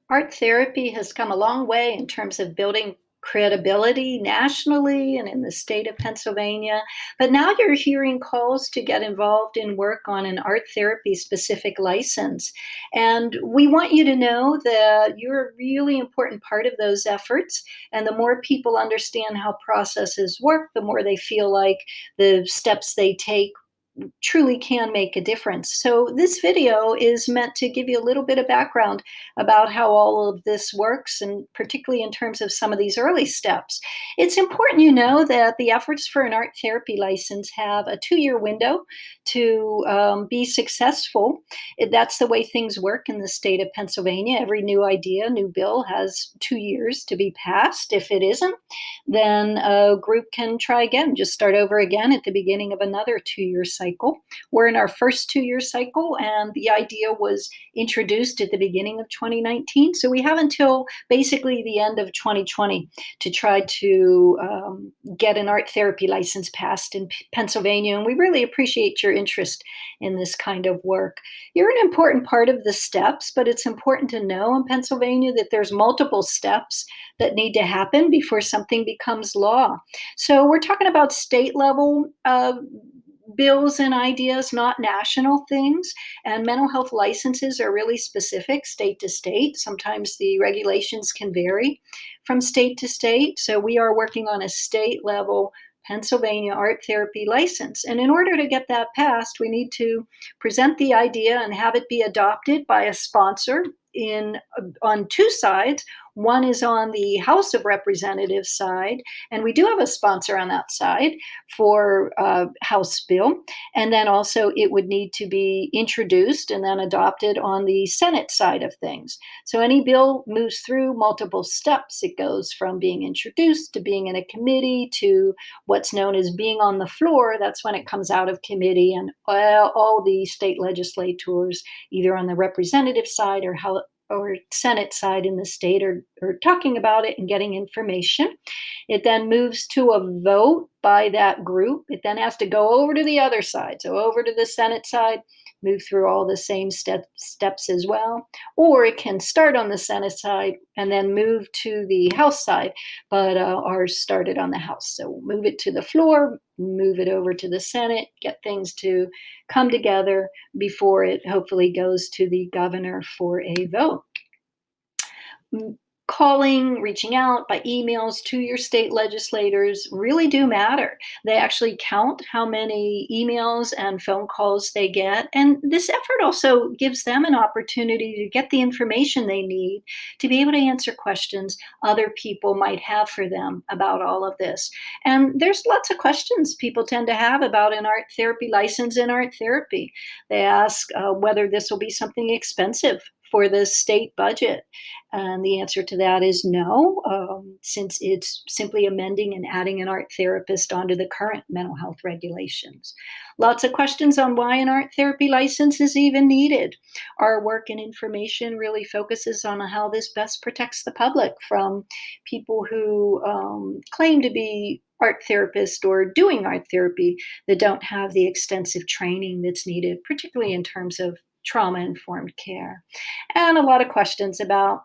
Art therapy has come a long way in terms of building credibility nationally and in the state of Pennsylvania. But now you're hearing calls to get involved in work on an art therapy specific license. And we want you to know that you're a really important part of those efforts. And the more people understand how processes work, the more they feel like the steps they take truly can make a difference. So this video is meant to give you a little bit of background about how all of this works, and particularly in terms of some of these early steps. It's important you know that the efforts for an art therapy license have a 2-year window to be successful. That's the way things work in the state of Pennsylvania. Every new idea, new bill has 2 years to be passed. If it isn't, then a group can try again, just start over again at the beginning of another 2-year cycle. We're in our first 2-year cycle, and the idea was introduced at the beginning of 2019. So we have until basically the end of 2020 to try to get an art therapy license passed in Pennsylvania. And we really appreciate your interest in this kind of work. You're an important part of the steps, but it's important to know in Pennsylvania that there's multiple steps that need to happen before something becomes law. So we're talking about state level bills and ideas, not national things. And mental health licenses are really specific state to state. Sometimes the regulations can vary from state to state. So we are working on a state level Pennsylvania art therapy license. And in order to get that passed, we need to present the idea and have it be adopted by a sponsor in on two sides. One is on the House of Representatives side, and we do have a sponsor on that side for House bill. And then also it would need to be introduced and then adopted on the Senate side of things. So any bill moves through multiple steps. It goes from being introduced to being in a committee to what's known as being on the floor. That's when it comes out of committee, and all the state legislators, either on the representative side or Senate side in the state, are talking about it and getting information. It then moves to a vote by that group. It then has to go over to the other side, so over to the Senate side, move through all the same steps as well. Or it can start on the Senate side and then move to the House side, but ours started on the House. So we'll move it to the floor, move it over to the Senate, get things to come together before it hopefully goes to the governor for a vote. Calling, reaching out by emails to your state legislators really do matter. They actually count how many emails and phone calls they get. And this effort also gives them an opportunity to get the information they need to be able to answer questions other people might have for them about all of this. And there's lots of questions people tend to have about an art therapy license in art therapy. They ask whether this will be something expensive for the state budget. And the answer to that is no, since it's simply amending and adding an art therapist onto the current mental health regulations. Lots of questions on why an art therapy license is even needed. Our work and information really focuses on how this best protects the public from people who claim to be art therapists or doing art therapy that don't have the extensive training that's needed, particularly in terms of trauma-informed care. And a lot of questions about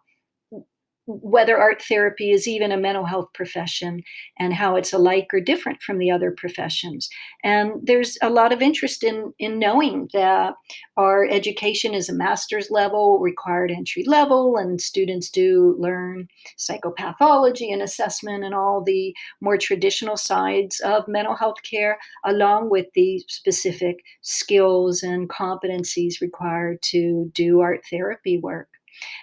whether art therapy is even a mental health profession and how it's alike or different from the other professions. And there's a lot of interest in knowing that our education is a master's level, required entry level, and students do learn psychopathology and assessment and all the more traditional sides of mental health care, along with the specific skills and competencies required to do art therapy work.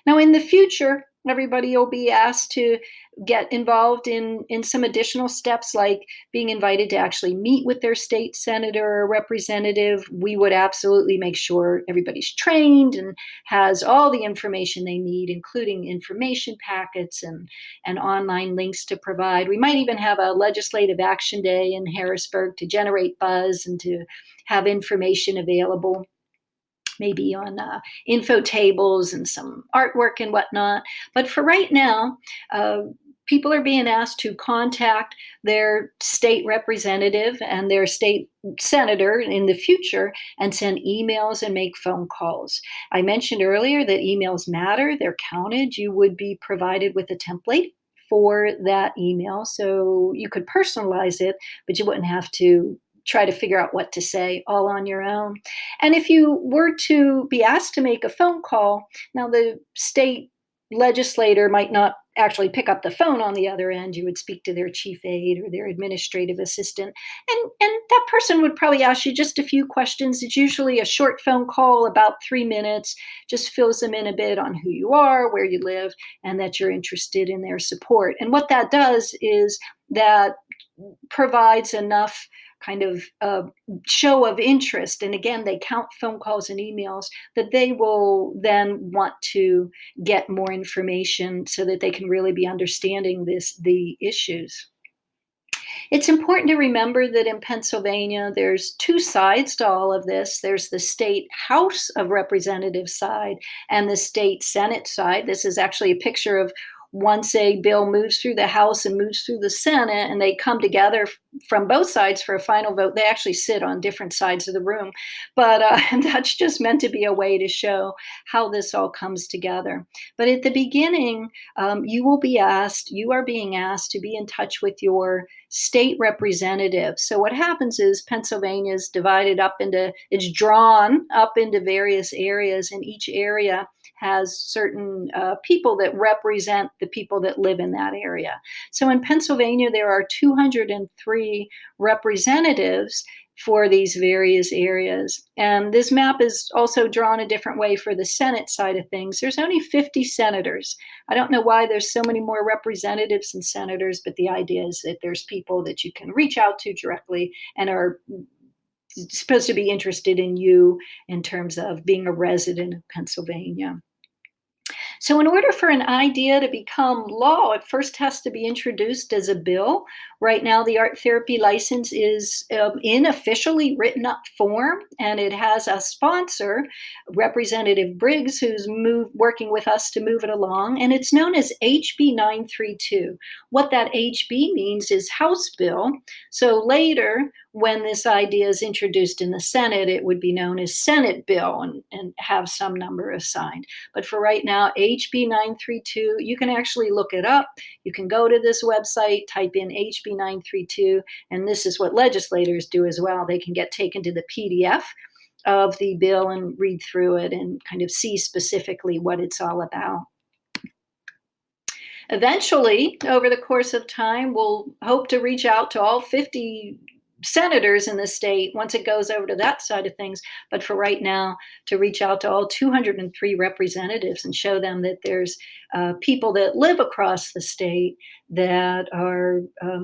Now, in the future, everybody will be asked to get involved in some additional steps, like being invited to actually meet with their state senator or representative. We would absolutely make sure everybody's trained and has all the information they need, including information packets and online links to provide. We might even have a legislative action day in Harrisburg to generate buzz and to have information available, maybe on info tables and some artwork and whatnot. But for right now, people are being asked to contact their state representative and their state senator in the future and send emails and make phone calls. I mentioned earlier that emails matter, they're counted. You would be provided with a template for that email so you could personalize it, but you wouldn't have to try to figure out what to say all on your own. And if you were to be asked to make a phone call, now the state legislator might not actually pick up the phone on the other end. You would speak to their chief aide or their administrative assistant. And that person would probably ask you just a few questions. It's usually a short phone call, about 3 minutes, just fills them in a bit on who you are, where you live, and that you're interested in their support. And what that does is that provides enough kind of show of interest. And again, they count phone calls and emails that they will then want to get more information so that they can really be understanding the issues. It's important to remember that in Pennsylvania, there's two sides to all of this. There's the state House of Representatives side and the state Senate side. This is actually a picture of once a bill moves through the House and moves through the Senate and they come together from both sides for a final vote. They actually sit on different sides of the room, but that's just meant to be a way to show how this all comes together. But at the beginning, you are being asked to be in touch with your state representative. So what happens is Pennsylvania is it's drawn up into various areas, and each area has certain people that represent the people that live in that area. So in Pennsylvania, there are 203 representatives for these various areas. And this map is also drawn a different way for the Senate side of things. There's only 50 senators. I don't know why there's so many more representatives than senators, but the idea is that there's people that you can reach out to directly and are supposed to be interested in you in terms of being a resident of Pennsylvania. So, in order for an idea to become law, it first has to be introduced as a bill. Right now, the art therapy license is in officially written up form, and it has a sponsor, Representative Briggs, who's working with us to move it along, and it's known as HB 932. What that HB means is House Bill. So later, when this idea is introduced in the Senate, it would be known as Senate Bill and have some number assigned. But for right now, HB 932, you can actually look it up. You can go to this website, type in HB 932, and this is what legislators do as well. They can get taken to the PDF of the bill and read through it and kind of see specifically what it's all about. Eventually, over the course of time, we'll hope to reach out to all 50 senators in the state once it goes over to that side of things. But for right now, to reach out to all 203 representatives and show them that there's people that live across the state that are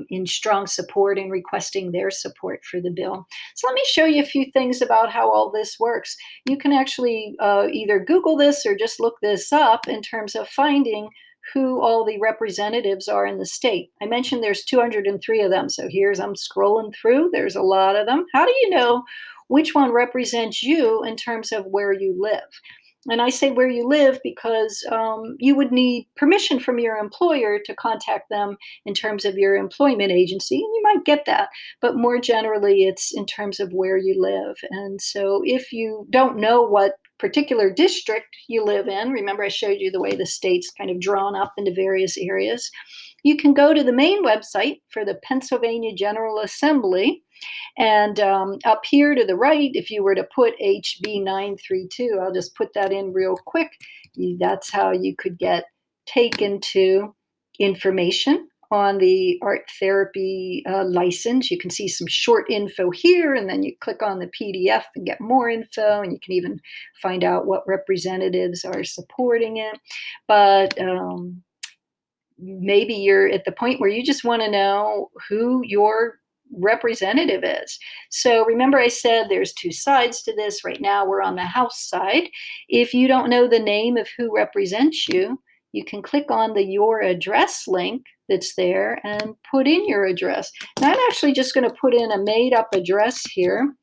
in strong support and requesting their support for the bill. So let me show you a few things about how all this works. You can actually either Google this or just look this up in terms of finding who all the representatives are in the state. I mentioned there's 203 of them. So I'm scrolling through. There's a lot of them. How do you know which one represents you in terms of where you live? And I say where you live because you would need permission from your employer to contact them in terms of your employment agency, and you might get that. But more generally, it's in terms of where you live. And so if you don't know what particular district you live in, remember I showed you the way the state's kind of drawn up into various areas, you can go to the main website for the Pennsylvania General Assembly. And up here to the right, if you were to put HB 932, I'll just put that in real quick. That's how you could get taken to information on the art therapy license. You can see some short info here, and then you click on the PDF and get more info, and you can even find out what representatives are supporting it. But maybe you're at the point where you just want to know who your representative is. So remember I said there's two sides to this. Right now we're on the House side. If you don't know the name of who represents you, you can click on the Your Address link that's there and put in your address. And I'm actually just going to put in a made-up address here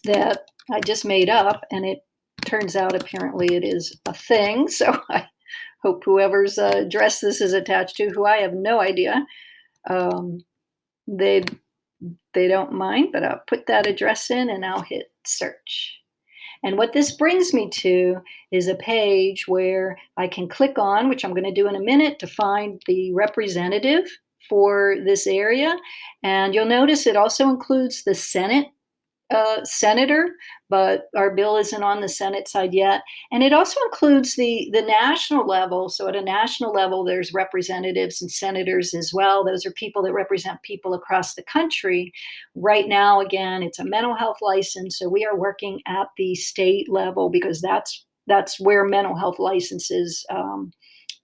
that I just made up, and it turns out apparently it is a thing. So I Hope whoever's address this is attached to, who I have no idea, um, they they don't mind, but I'll put that address in and I'll hit search. And what this brings me to is a page where I can click on, which I'm going to do in a minute, to find the representative for this area. And you'll notice it also includes the Senate senator, but our bill isn't on the Senate side yet. And it also includes the national level. So at a national level, there's representatives and senators as well. Those are people that represent people across the country. Right now, again, it's a mental health license. So we are working at the state level because that's where mental health licenses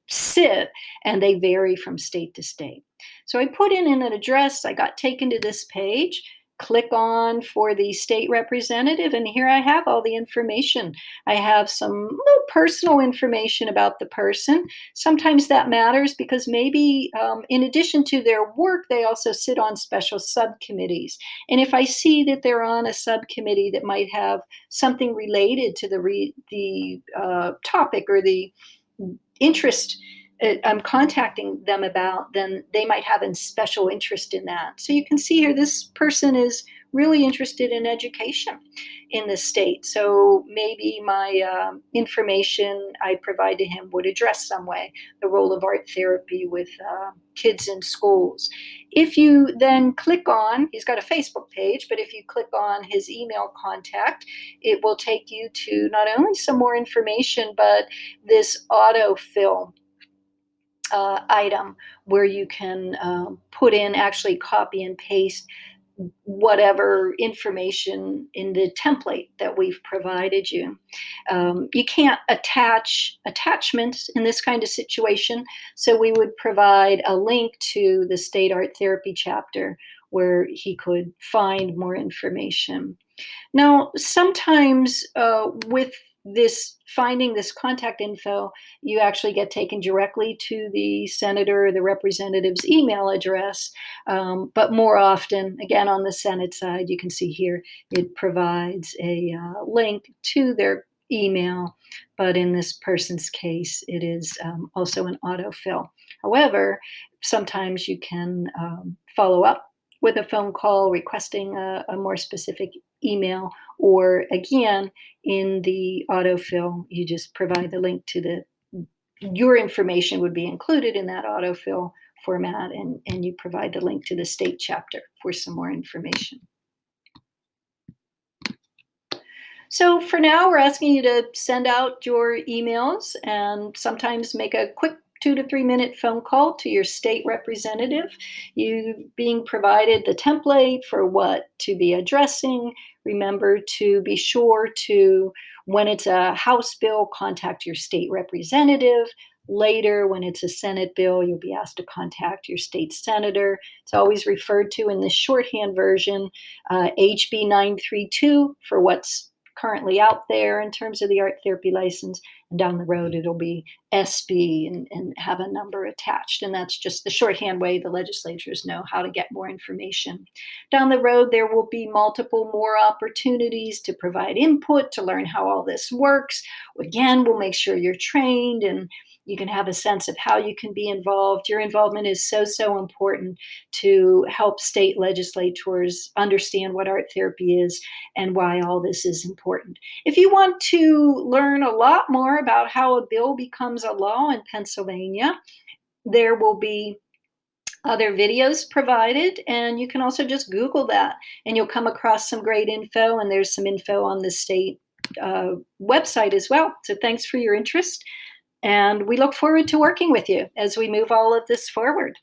sit, and they vary from state to state. So I put in an address, I got taken to this page, click on for the state representative, and here I have all the information. I have some little personal information about the person. Sometimes that matters because maybe in addition to their work, they also sit on special subcommittees. And if I see that they're on a subcommittee that might have something related to the topic or the interest I'm contacting them about, then they might have a special interest in that. So you can see here, this person is really interested in education in the state. So maybe my information I provide to him would address some way the role of art therapy with kids in schools. If you then click on, he's got a Facebook page, but if you click on his email contact, it will take you to not only some more information, but this autofill item where you can put in, actually copy and paste whatever information in the template that we've provided you. You can't attach attachments in this kind of situation, so we would provide a link to the state art therapy chapter where he could find more information. Now, sometimes with this finding this contact info, you actually get taken directly to the senator or the representative's email address. But more often, again, on the Senate side, you can see here, it provides a link to their email. But in this person's case, it is also an autofill. However, sometimes you can follow up with a phone call requesting a more specific email, or again, in the autofill, you just provide the link to your information would be included in that autofill format, and you provide the link to the state chapter for some more information. So for now, we're asking you to send out your emails and sometimes make a quick 2 to 3 minute phone call to your state representative. You being provided the template for what to be addressing. Remember to be sure to, when it's a House bill, contact your state representative. Later, when it's a Senate bill, you'll be asked to contact your state senator. It's always referred to in the shorthand version, HB 932 for what's currently out there in terms of the art therapy license. And down the road, it'll be SB and have a number attached. And that's just the shorthand way the legislatures know how to get more information. Down the road, there will be multiple more opportunities to provide input, to learn how all this works. Again, we'll make sure you're trained and you can have a sense of how you can be involved. Your involvement is so important to help state legislators understand what art therapy is and why all this is important. If you want to learn a lot more about how a bill becomes a law in Pennsylvania, there will be other videos provided, and you can also just Google that and you'll come across some great info, and there's some info on the state website as well. So thanks for your interest. And we look forward to working with you as we move all of this forward.